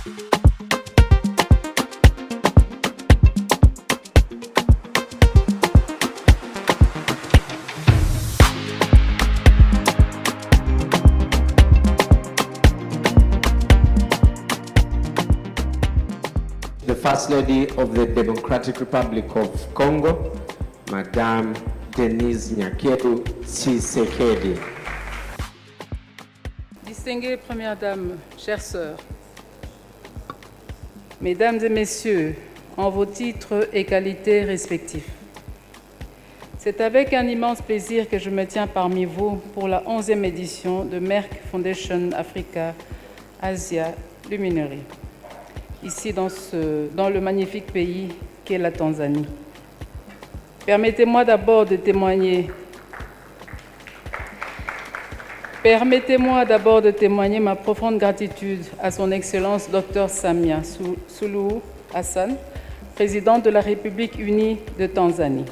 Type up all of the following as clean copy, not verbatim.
The First Lady of the Democratic Republic of Congo, Madame Denise Nyakeru Tshisekedi. Distinguée Première Dame, chères sœurs, Mesdames et Messieurs, en vos titres et qualités respectifs, c'est avec un immense plaisir que je me tiens parmi vous pour la 11e édition de Merck Foundation Africa Asia Luminary, ici dans le magnifique pays qu'est la Tanzanie. Permettez-moi d'abord de témoigner ma profonde gratitude à son Excellence Dr Samia Suluhu Hassan, présidente de la République unie de Tanzanie.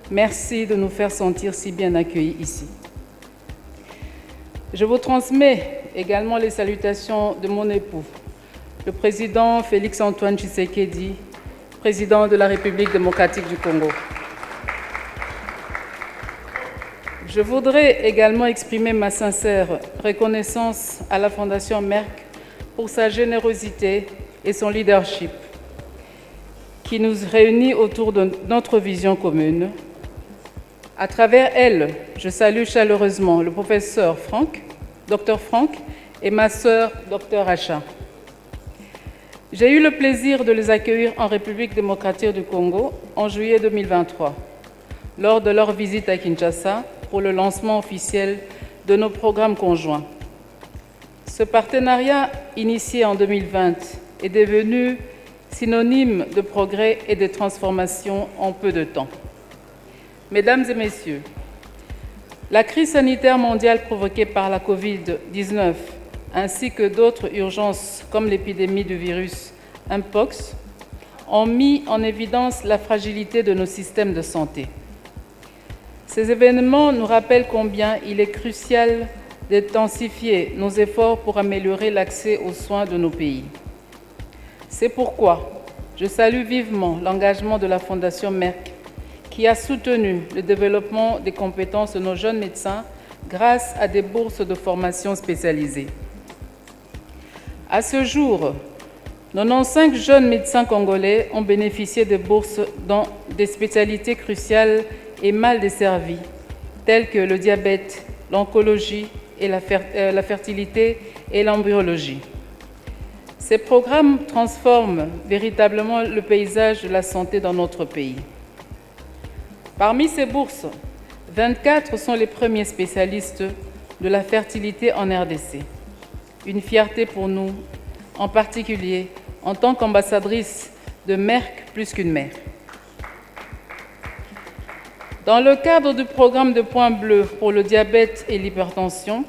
Merci de nous faire sentir si bien accueillis ici. Je vous transmets également les salutations de mon époux, le président Félix-Antoine Tshisekedi, président de la République démocratique du Congo. Je voudrais également exprimer ma sincère reconnaissance à la Fondation Merck pour sa générosité et son leadership qui nous réunit autour de notre vision commune. À travers elle, je salue chaleureusement le professeur Dr Franck, et ma sœur, Dr Acha. J'ai eu le plaisir de les accueillir en République démocratique du Congo en juillet 2023, lors de leur visite à Kinshasa pour le lancement officiel de nos programmes conjoints. Ce partenariat, initié en 2020, est devenu synonyme de progrès et de transformation en peu de temps. Mesdames et Messieurs, la crise sanitaire mondiale provoquée par la Covid-19 ainsi que d'autres urgences comme l'épidémie du virus Mpox ont mis en évidence la fragilité de nos systèmes de santé. Ces événements nous rappellent combien il est crucial d'intensifier nos efforts pour améliorer l'accès aux soins de nos pays. C'est pourquoi je salue vivement l'engagement de la Fondation Merck qui a soutenu le développement des compétences de nos jeunes médecins grâce à des bourses de formation spécialisées. À ce jour, 95 jeunes médecins congolais ont bénéficié de bourses dans des spécialités cruciales et mal desservies, telles que le diabète, l'oncologie et la fertilité et l'embryologie. Ces programmes transforment véritablement le paysage de la santé dans notre pays. Parmi ces bourses, 24 sont les premiers spécialistes de la fertilité en RDC. Une fierté pour nous, en particulier en tant qu'ambassadrice de Merck plus qu'une mère. Dans le cadre du programme de Point Bleu pour le diabète et l'hypertension,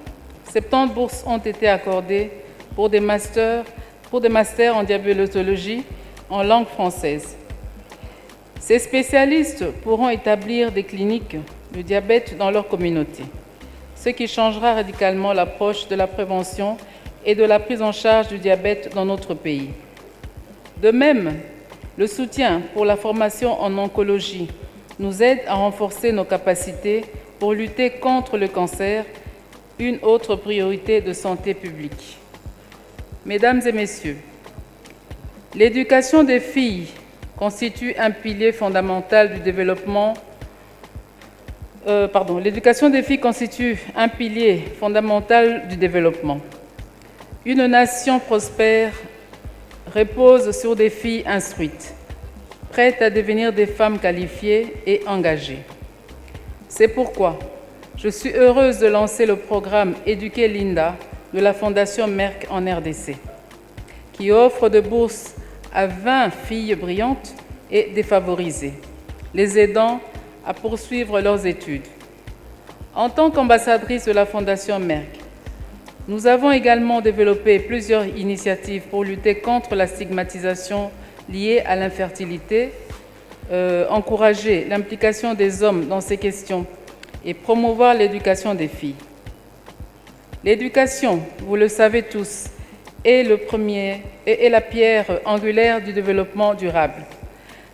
70 bourses ont été accordées pour des masters en diabétologie en langue française. Ces spécialistes pourront établir des cliniques de diabète dans leur communauté, ce qui changera radicalement l'approche de la prévention et de la prise en charge du diabète dans notre pays. De même, le soutien pour la formation en oncologie nous aide à renforcer nos capacités pour lutter contre le cancer, une autre priorité de santé publique. Mesdames et Messieurs, l'éducation des filles constitue un pilier fondamental du développement. L'éducation des filles constitue un pilier fondamental du développement. Une nation prospère repose sur des filles instruites, prêtes à devenir des femmes qualifiées et engagées. C'est pourquoi je suis heureuse de lancer le programme Éduquer Linda de la Fondation Merck en RDC, qui offre de bourses à 20 filles brillantes et défavorisées, les aidant à poursuivre leurs études. En tant qu'ambassadrice de la Fondation Merck, nous avons également développé plusieurs initiatives pour lutter contre la stigmatisation liée à l'infertilité, encourager l'implication des hommes dans ces questions et promouvoir l'éducation des filles. L'éducation, vous le savez tous, est la pierre angulaire du développement durable.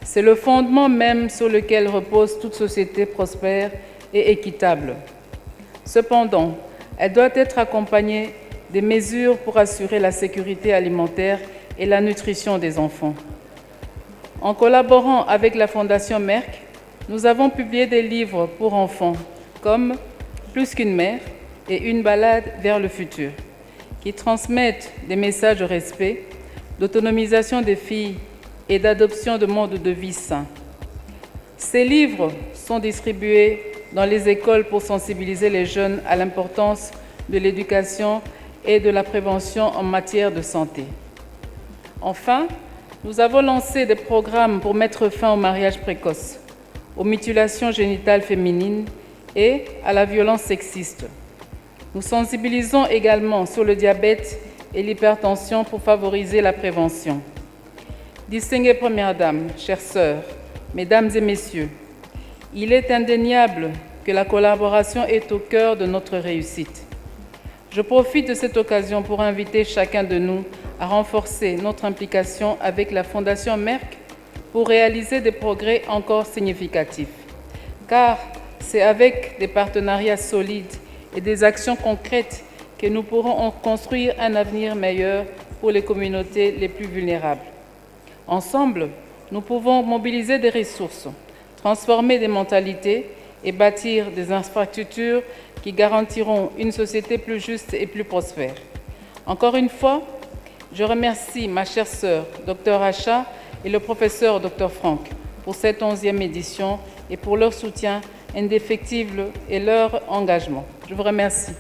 C'est le fondement même sur lequel repose toute société prospère et équitable. Cependant, elle doit être accompagnée des mesures pour assurer la sécurité alimentaire et la nutrition des enfants. En collaborant avec la Fondation Merck, nous avons publié des livres pour enfants comme Plus qu'une mère et Une balade vers le futur, qui transmettent des messages de respect, d'autonomisation des filles et d'adoption de modes de vie sains. Ces livres sont distribués dans les écoles pour sensibiliser les jeunes à l'importance de l'éducation et de la prévention en matière de santé. Enfin, nous avons lancé des programmes pour mettre fin au mariage précoce, aux mutilations génitales féminines et à la violence sexiste. Nous sensibilisons également sur le diabète et l'hypertension pour favoriser la prévention. Distinguées Premières Dames, chères sœurs, Mesdames et Messieurs, il est indéniable que la collaboration est au cœur de notre réussite. Je profite de cette occasion pour inviter chacun de nous à renforcer notre implication avec la Fondation Merck pour réaliser des progrès encore significatifs. Car c'est avec des partenariats solides et des actions concrètes que nous pourrons construire un avenir meilleur pour les communautés les plus vulnérables. Ensemble, nous pouvons mobiliser des ressources, transformer des mentalités et bâtir des infrastructures qui garantiront une société plus juste et plus prospère. Encore une fois, je remercie ma chère sœur, Dr Acha, et le professeur Dr Franck pour cette 11e édition et pour leur soutien indéfectible et leur engagement. Je vous remercie.